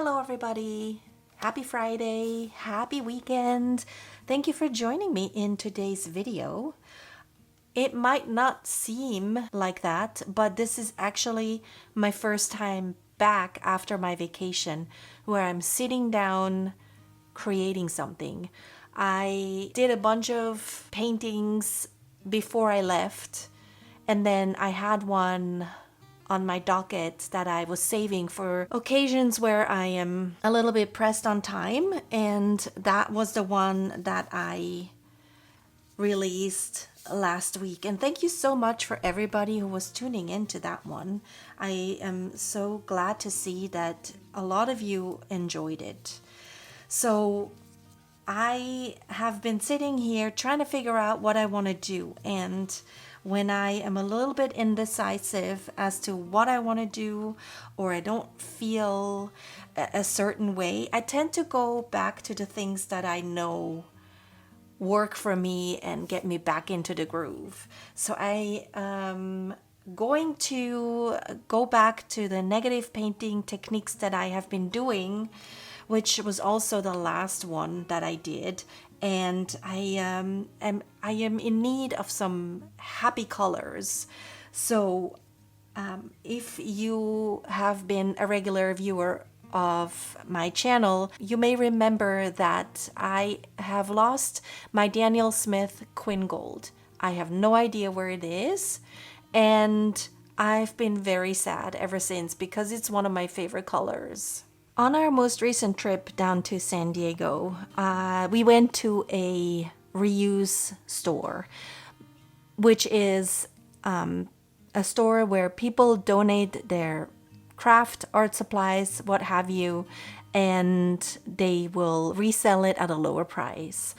Hello everybody. Happy Friday, happy weekend. Thank you for joining me in today's video. It might not seem like that, but this is actually my first time back after my vacation where I'm sitting down creating something. I did a bunch of paintings before I left, and then I had one on my docket that I was saving for occasions where I am a little bit pressed on time, and that was the one that I released last week. And thank you so much for everybody who was tuning into that one. I am so glad to see that a lot of you enjoyed it. So I have been sitting here trying to figure out what I want to do, and when I am a little bit indecisive as to what I want to do, or I don't feel a certain way, I tend to go back to the things that I know work for me and get me back into the groove. So I am going to go back to the negative painting techniques that I have been doing, which was also the last one that I did. And I am in need of some happy colors. So if you have been a regular viewer of my channel, you may remember that I have lost my Daniel Smith Quin Gold. I have no idea where it is, and I've been very sad ever since because it's one of my favorite colors. On our most recent trip down to San Diego, we went to a reuse store, which is a store where people donate their craft, art supplies, what have you, and they will resell it at a lower price.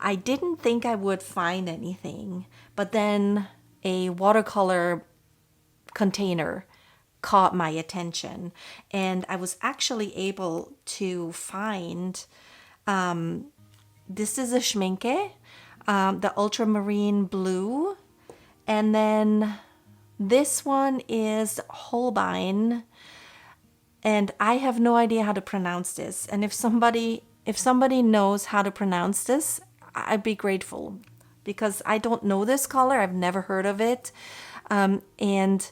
I didn't think I would find anything, but then a watercolor container caught my attention, and I was actually able to find this is a schminke, the ultramarine blue, and then this one is Holbein, and I have no idea how to pronounce this, and if somebody knows how to pronounce this, I'd be grateful, because I don't know this color. I've never heard of it, and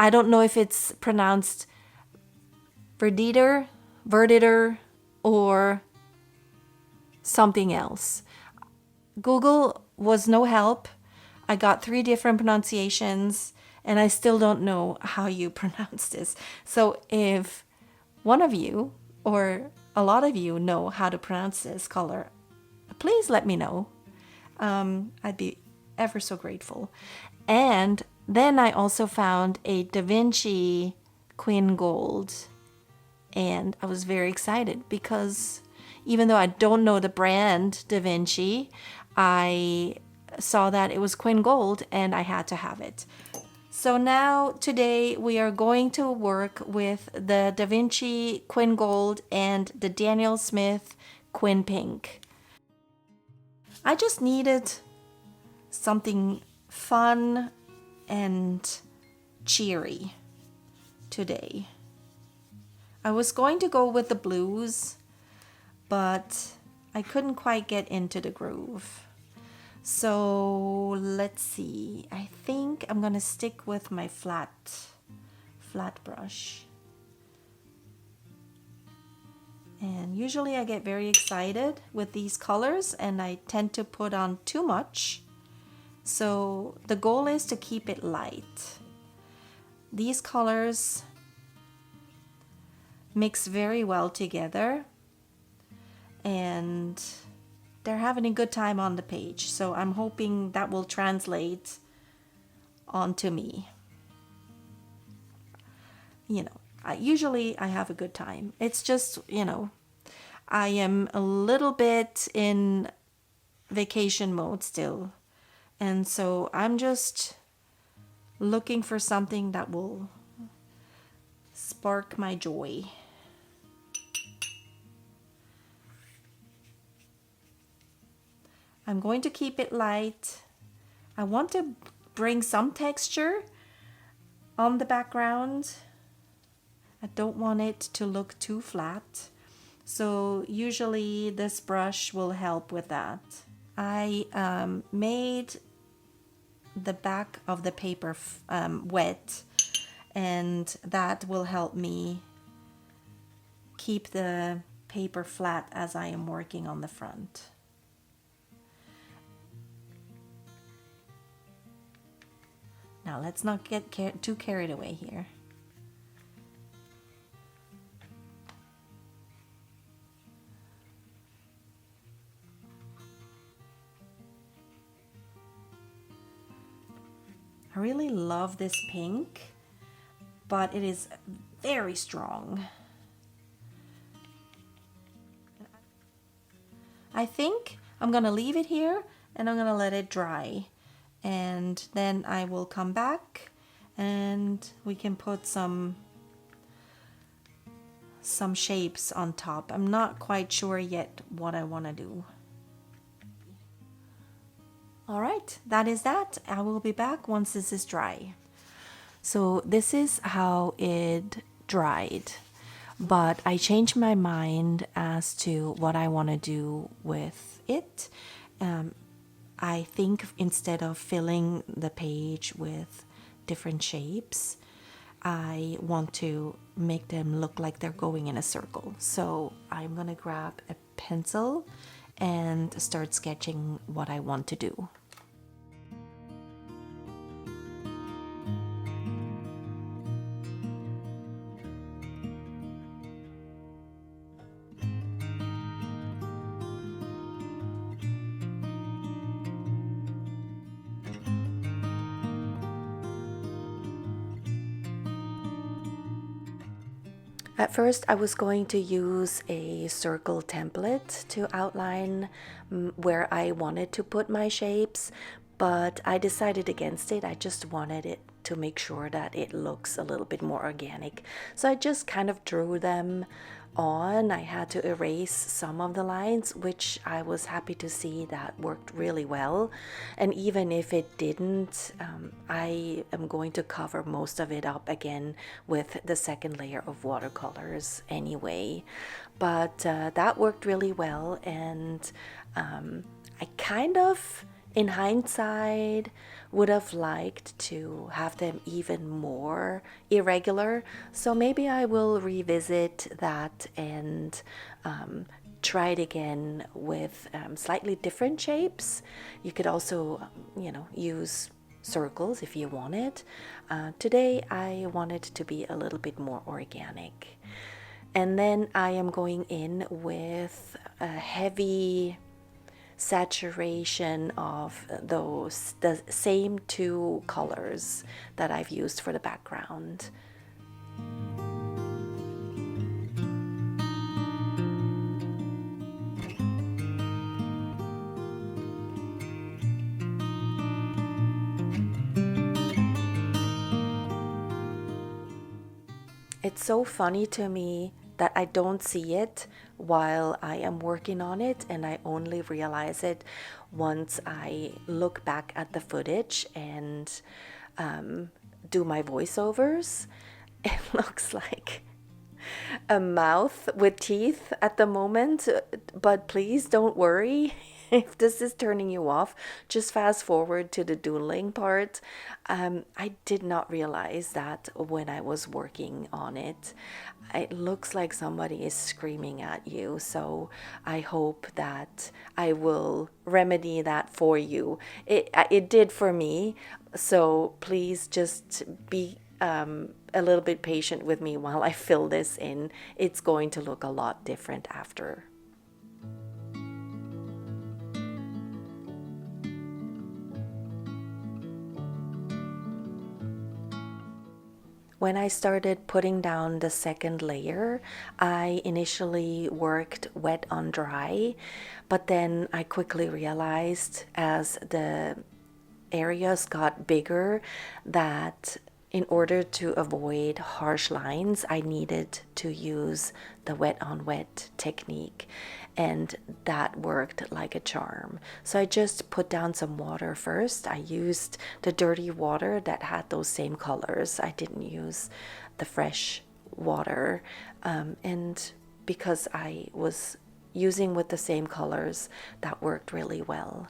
I don't know if it's pronounced verditer, or something else. Google was no help. I got 3 different pronunciations, and I still don't know how you pronounce this. So if one of you or a lot of you know how to pronounce this color, please let me know. I'd be ever so grateful. And then I also found a Vinci Quin Gold, and I was very excited because even though I don't know the brand Da Vinci, I saw that it was Quin Gold and I had to have it. So now today we are going to work with the Da Vinci Quin Gold and the Daniel Smith Quin Pink. I just needed something fun and cheery today. I was going to go with the blues, but I couldn't quite get into the groove. So let's see. I think I'm gonna stick with my flat brush. And usually I get very excited with these colors, and I tend to put on too much. So the goal is to keep it light. These colors mix very well together, and they're having a good time on the page. So I'm hoping that will translate onto me. You know, usually I have a good time. It's just, you know, I am a little bit in vacation mode still. And so I'm just looking for something that will spark my joy. I'm going to keep it light. I want to bring some texture on the background. I don't want it to look too flat. So usually this brush will help with that. I made the back of the paper wet, and that will help me keep the paper flat as I am working on the front. Now let's not get too carried away here. I really love this pink, but it is very strong. I think I'm gonna leave it here and I'm gonna let it dry, and then I will come back and we can put some shapes on top. I'm not quite sure yet what I want to do. All right, that is that. I will be back once this is dry. So this is how it dried, but I changed my mind as to what I want to do with it. I think instead of filling the page with different shapes, I want to make them look like they're going in a circle. So I'm gonna grab a pencil and start sketching what I want to do. At first, I was going to use a circle template to outline where I wanted to put my shapes, but I decided against it. I just wanted it to make sure that it looks a little bit more organic. So I just kind of drew them on. I had to erase some of the lines, which I was happy to see that worked really well. And even if it didn't, I am going to cover most of it up again with the second layer of watercolors anyway. But that worked really well, and I kind of, in hindsight, would have liked to have them even more irregular. So maybe I will revisit that and try it again with slightly different shapes. You could also, use circles if you want it. Today I want it to be a little bit more organic. And then I am going in with a heavy saturation of the same two colors that I've used for the background. It's so funny to me that I don't see it while I am working on it, and I only realize it once I look back at the footage and do my voiceovers. It looks like a mouth with teeth at the moment, but please don't worry. If this is turning you off, just fast forward to the doodling part. I did not realize that when I was working on it. It looks like somebody is screaming at you, so I hope that I will remedy that for you. It did for me, so please just be a little bit patient with me while I fill this in. It's going to look a lot different after. When I started putting down the second layer, I initially worked wet on dry, but then I quickly realized as the areas got bigger that in order to avoid harsh lines, I needed to use the wet on wet technique, and that worked like a charm. So I just put down some water first. I used the dirty water that had those same colors. I didn't use the fresh water, and because I was using with the same colors, that worked really well.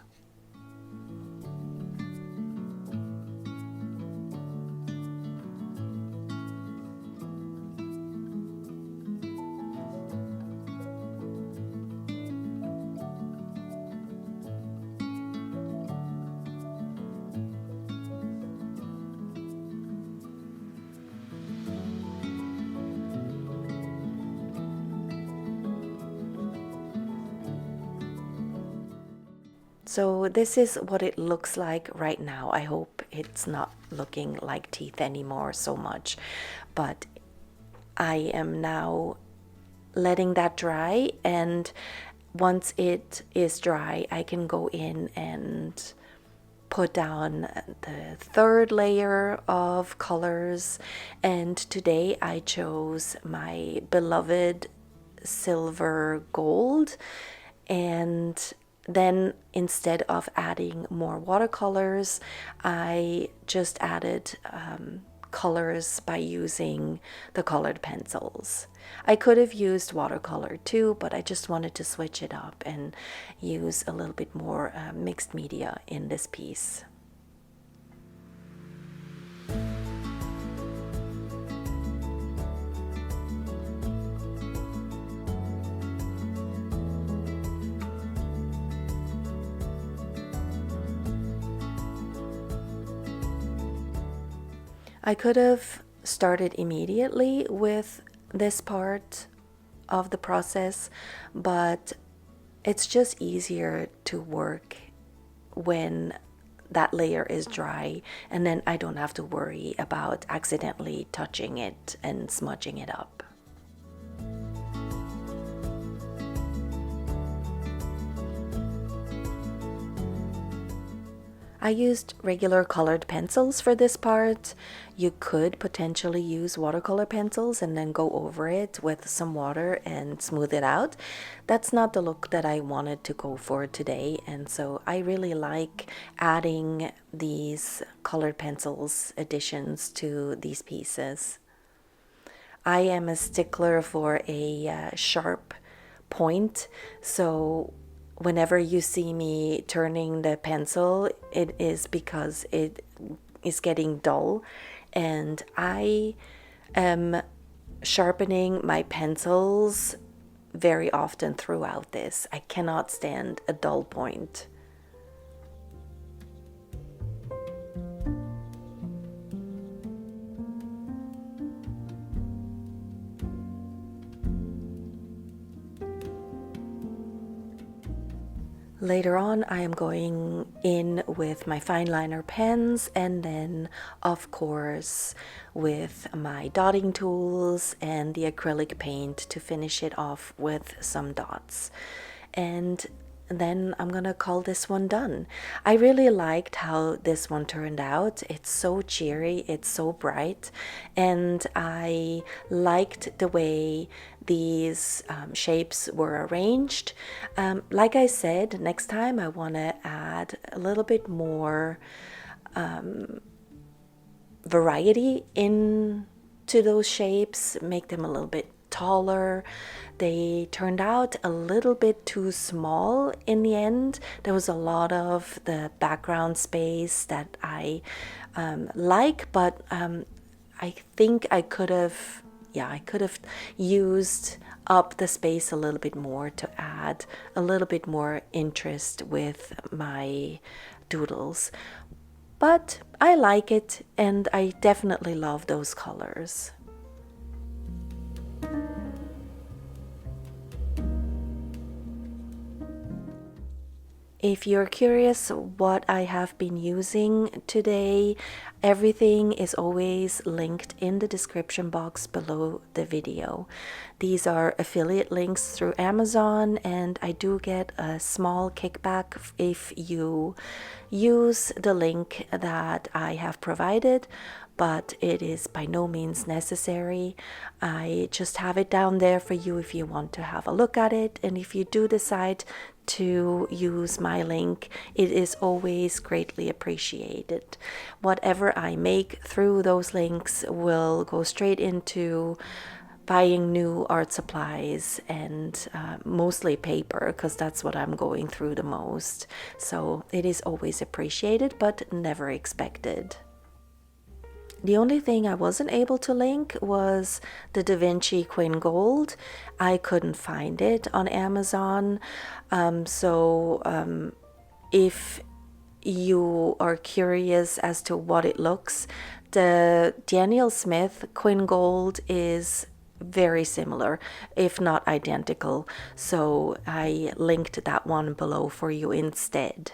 So this is what it looks like right now. I hope it's not looking like teeth anymore so much, but I am now letting that dry, and once it is dry, I can go in and put down the third layer of colors. And today I chose my beloved silver gold, and then instead of adding more watercolors, I just added colors by using the colored pencils. I could have used watercolor too, but I just wanted to switch it up and use a little bit more mixed media in this piece. I could have started immediately with this part of the process, but it's just easier to work when that layer is dry, and then I don't have to worry about accidentally touching it and smudging it up. I used regular colored pencils for this part. You could potentially use watercolor pencils and then go over it with some water and smooth it out. That's not the look that I wanted to go for today, and so I really like adding these colored pencils additions to these pieces. I am a stickler for a sharp point, so whenever you see me turning the pencil, it is because it is getting dull, and I am sharpening my pencils very often throughout this. I cannot stand a dull point. Later on, I am going in with my fine liner pens, and then of course with my dotting tools and the acrylic paint to finish it off with some dots. And then I'm gonna call this one done. I really liked how this one turned out. It's so cheery, it's so bright, and I liked the way these shapes were arranged. Like I said, next time I want to add a little bit more variety into those shapes, make them a little bit taller. They turned out a little bit too small in the end. There was a lot of the background space that I like, but I think I could have used up the space a little bit more to add a little bit more interest with my doodles. But I like it, and I definitely love those colors. If you're curious what I have been using today, everything is always linked in the description box below the video. These are affiliate links through Amazon, and I do get a small kickback if you use the link that I have provided, but it is by no means necessary. I just have it down there for you if you want to have a look at it, and if you do decide to use my link, it is always greatly appreciated. Whatever I make through those links will go straight into buying new art supplies and mostly paper, because that's what I'm going through the most. So it is always appreciated, but never expected. The only thing I wasn't able to link was the Vinci Quin Gold. I couldn't find it on Amazon. If you are curious as to what it looks, the Daniel Smith Quin Gold is very similar, if not identical. So I linked that one below for you instead.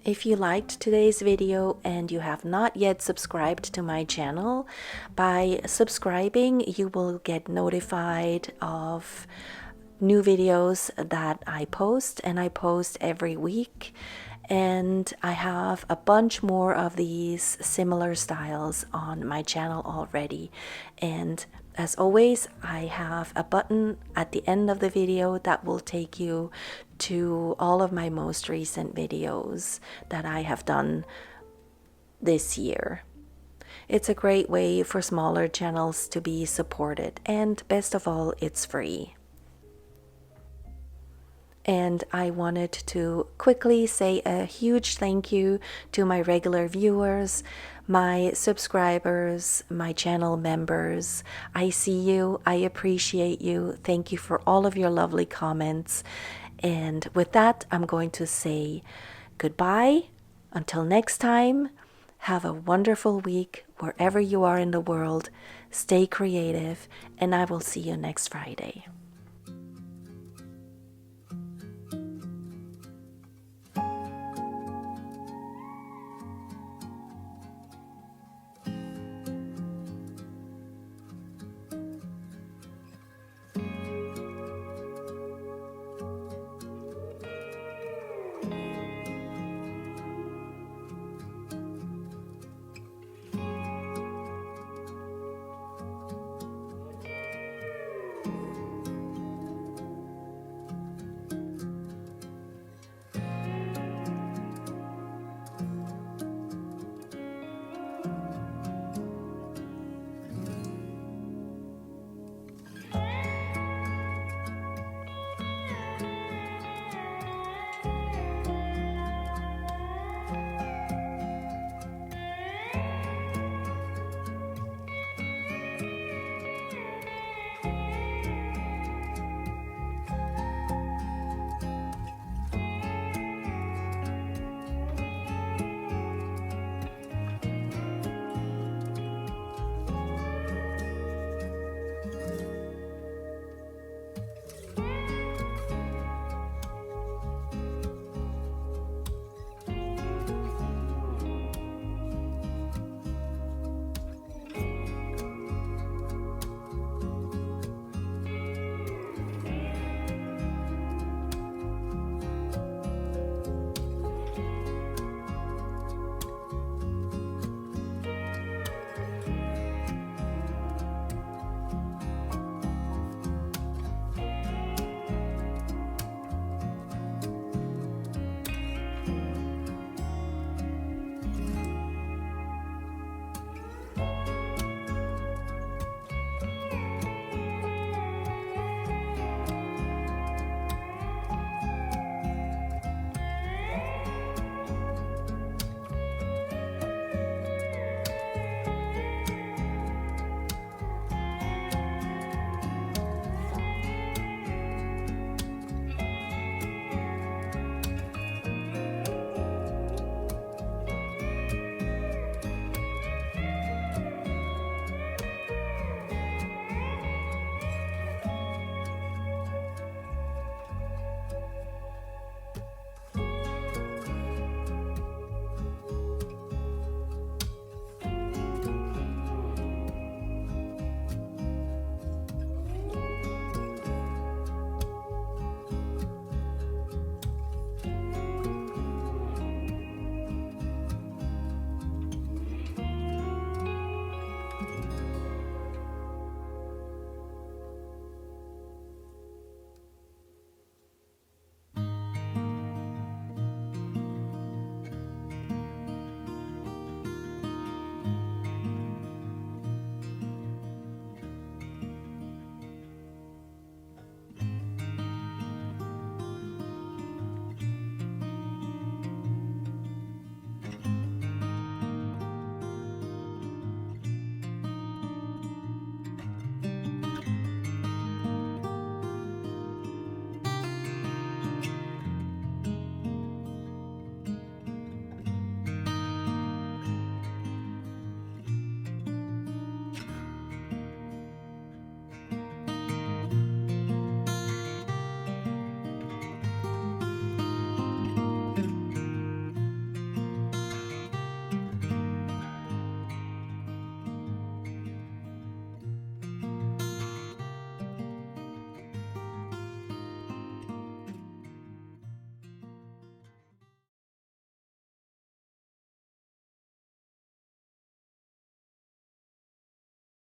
If you liked today's video and you have not yet subscribed to my channel, by subscribing you will get notified of new videos that I post, and I post every week. And I have a bunch more of these similar styles on my channel already. And as always, I have a button at the end of the video that will take you to all of my most recent videos that I have done this year. It's a great way for smaller channels to be supported, and best of all, it's free. And I wanted to quickly say a huge thank you to my regular viewers, my subscribers, my channel members. I see you, I appreciate you. Thank you for all of your lovely comments. And with that, I'm going to say goodbye. Until next time, have a wonderful week wherever you are in the world. Stay creative, and I will see you next Friday.